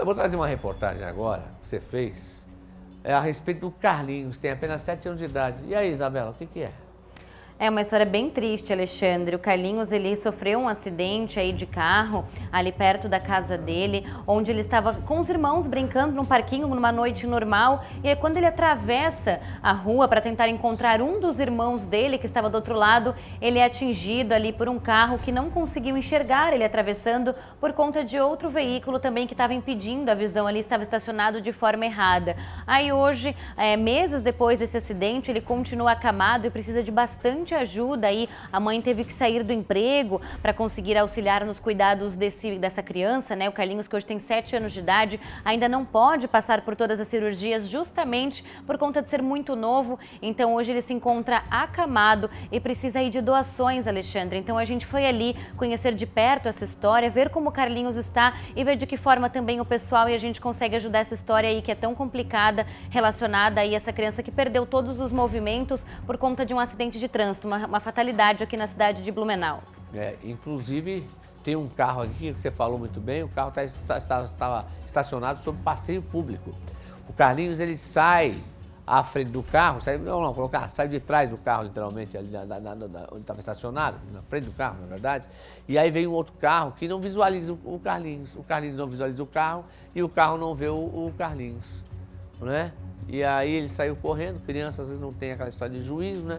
Vou trazer uma reportagem agora, que você fez, a respeito do Carlinhos, tem apenas 7 anos de idade. E aí, Isabela, o que é? É uma história bem triste, Alexandre. O Carlinhos, ele sofreu um acidente aí de carro, ali perto da casa dele, onde ele estava com os irmãos brincando num parquinho numa noite normal. E aí, quando ele atravessa a rua para tentar encontrar um dos irmãos dele, que estava do outro lado, ele é atingido ali por um carro que não conseguiu enxergar ele atravessando por conta de outro veículo também que estava impedindo a visão ali, estava estacionado de forma errada. Aí hoje, meses depois desse acidente, ele continua acamado e precisa de bastante ajuda aí. A mãe teve que sair do emprego para conseguir auxiliar nos cuidados dessa criança, né? O Carlinhos, que hoje tem 7 anos de idade, ainda não pode passar por todas as cirurgias justamente por conta de ser muito novo. Então hoje ele se encontra acamado e precisa aí de doações, Alexandre. Então a gente foi ali conhecer de perto essa história, ver como o Carlinhos está e ver de que forma também o pessoal e a gente consegue ajudar essa história aí que é tão complicada, relacionada aí a essa criança que perdeu todos os movimentos por conta de um acidente de trânsito. Uma fatalidade aqui na cidade de Blumenau. Inclusive, tem um carro aqui que você falou muito bem, o carro estava estacionado sob passeio público. O Carlinhos, ele sai à frente do carro, sai de trás do carro, literalmente, ali onde estava estacionado, na frente do carro, na verdade, e aí vem um outro carro que não visualiza o Carlinhos não visualiza o carro e o carro não vê o Carlinhos, né? E aí ele saiu correndo, criança às vezes não tem aquela história de juízo, né?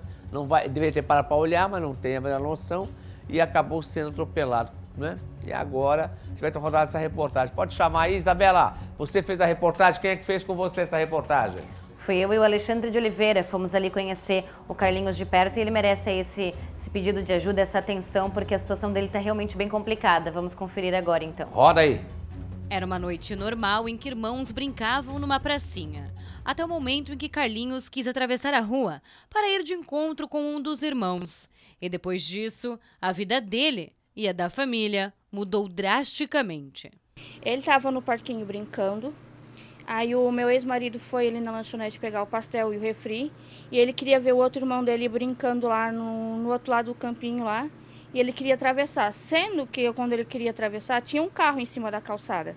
Deveria ter parado para olhar, mas não tem a noção e acabou sendo atropelado, né? E agora a gente vai ter rodado essa reportagem. Pode chamar aí, Isabela, você fez a reportagem, quem é que fez com você essa reportagem? Fui eu e o Alexandre de Oliveira, fomos ali conhecer o Carlinhos de perto e ele merece aí esse pedido de ajuda, essa atenção, porque a situação dele está realmente bem complicada. Vamos conferir agora então. Roda aí. Era uma noite normal em que irmãos brincavam numa pracinha. Até o momento em que Carlinhos quis atravessar a rua para ir de encontro com um dos irmãos. E depois disso, a vida dele e a da família mudou drasticamente. Ele estava no parquinho brincando. Aí o meu ex-marido foi ali na lanchonete pegar o pastel e o refri. E ele queria ver o outro irmão dele brincando lá no outro lado do campinho lá. E ele queria atravessar. Sendo que quando ele queria atravessar, tinha um carro em cima da calçada.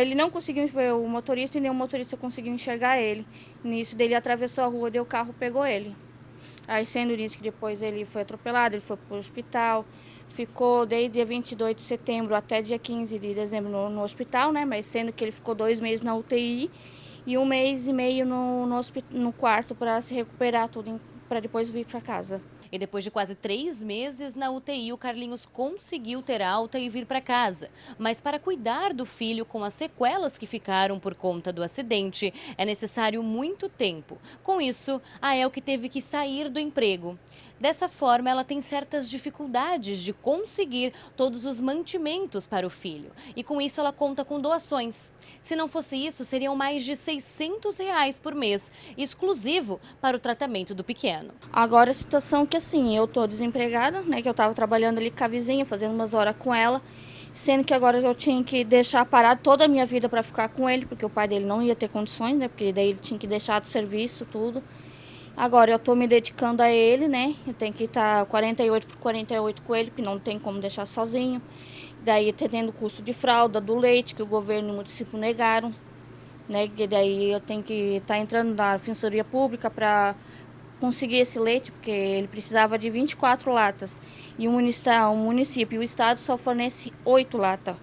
Ele não conseguiu ver o motorista e nem o motorista conseguiu enxergar ele. Nisso, ele atravessou a rua e o carro pegou ele. Aí, sendo isso que depois ele foi atropelado, ele foi para o hospital. Ficou desde dia 22 de setembro até dia 15 de dezembro no hospital, né? Mas sendo que ele ficou 2 meses na UTI e 1 mês e meio no quarto para se recuperar tudo, para depois vir para casa. E depois de quase 3 meses na UTI, o Carlinhos conseguiu ter alta e vir para casa. Mas para cuidar do filho com as sequelas que ficaram por conta do acidente, é necessário muito tempo. Com isso, a Elke teve que sair do emprego. Dessa forma, ela tem certas dificuldades de conseguir todos os mantimentos para o filho. E com isso, ela conta com doações. Se não fosse isso, seriam mais de R$600 por mês, exclusivo para o tratamento do pequeno. Agora a situação é que assim, eu tô desempregada, né? Que eu tava trabalhando ali com a vizinha, fazendo umas horas com ela. Sendo que agora eu tinha que deixar parado toda a minha vida para ficar com ele, porque o pai dele não ia ter condições, né? Porque daí ele tinha que deixar do serviço, tudo. Agora eu tô me dedicando a ele, né? Eu tenho que estar 48 por 48 com ele, porque não tem como deixar sozinho. Daí tendo o custo de fralda, do leite, que o governo e o município negaram, né? E daí eu tenho que estar entrando na Defensoria Pública para conseguir esse leite, porque ele precisava de 24 latas. E o município e o estado só fornece 8 latas,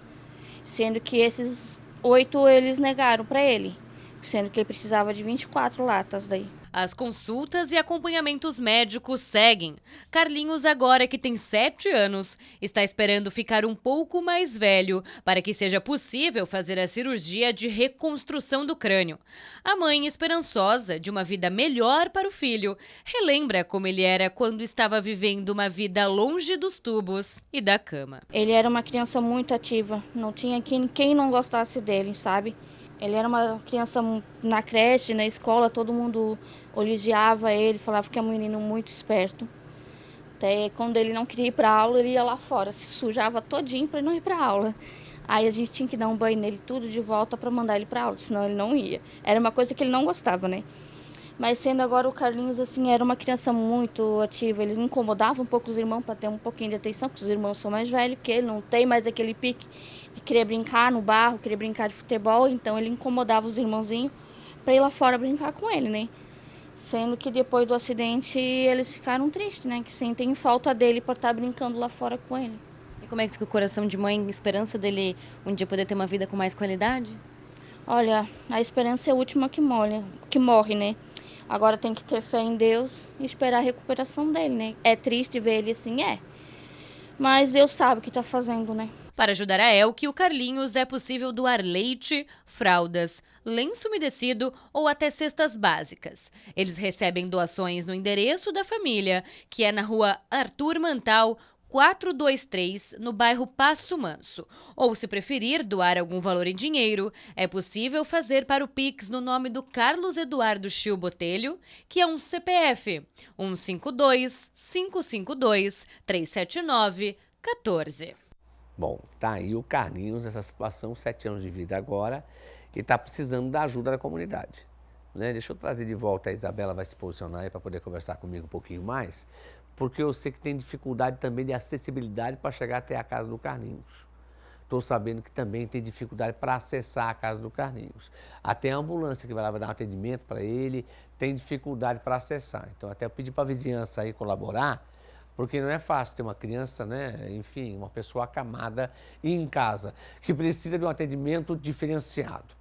sendo que esses 8 eles negaram para ele, sendo que ele precisava de 24 latas daí. As consultas e acompanhamentos médicos seguem. Carlinhos, agora que tem 7 anos, está esperando ficar um pouco mais velho para que seja possível fazer a cirurgia de reconstrução do crânio. A mãe, esperançosa de uma vida melhor para o filho, relembra como ele era quando estava vivendo uma vida longe dos tubos e da cama. Ele era uma criança muito ativa, não tinha quem não gostasse dele, sabe? Ele era uma criança na creche, na escola, todo mundo elogiava ele, falava que é um menino muito esperto. Até quando ele não queria ir para aula, ele ia lá fora, se sujava todinho para não ir para aula. Aí a gente tinha que dar um banho nele tudo de volta para mandar ele para aula, senão ele não ia. Era uma coisa que ele não gostava, né? Mas sendo agora o Carlinhos, assim, era uma criança muito ativa. Eles incomodavam um pouco os irmãos para ter um pouquinho de atenção, porque os irmãos são mais velhos que ele, não tem mais aquele pique de querer brincar no barro, querer brincar de futebol. Então ele incomodava os irmãozinhos para ir lá fora brincar com ele, né? Sendo que depois do acidente eles ficaram tristes, né? Que sentem falta dele por estar brincando lá fora com ele. E como é que fica o coração de mãe, esperança dele um dia poder ter uma vida com mais qualidade? Olha, a esperança é a última que morre, né? Agora tem que ter fé em Deus e esperar a recuperação dele, né? É triste ver ele assim, é. Mas Deus sabe o que está fazendo, né? Para ajudar a Elke e o Carlinhos, é possível doar leite, fraldas, lenço umedecido ou até cestas básicas. Eles recebem doações no endereço da família, que é na rua Arthur Mantal, 423, no bairro Passo Manso. Ou, se preferir doar algum valor em dinheiro, é possível fazer para o Pix no nome do Carlos Eduardo Chil Botelho, que é um CPF 152-552-379-14. Bom, tá aí o Carlinhos nessa situação, 7 anos de vida agora, e está precisando da ajuda da comunidade. Né? Deixa eu trazer de volta, a Isabela vai se posicionar aí para poder conversar comigo um pouquinho mais, porque eu sei que tem dificuldade também de acessibilidade para chegar até a casa do Carlinhos. Estou sabendo que também tem dificuldade para acessar a casa do Carlinhos. Até a ambulância que vai lá vai dar um atendimento para ele, tem dificuldade para acessar. Então até eu pedi para a vizinhança aí colaborar, porque não é fácil ter uma criança, né? Enfim, uma pessoa acamada em casa, que precisa de um atendimento diferenciado.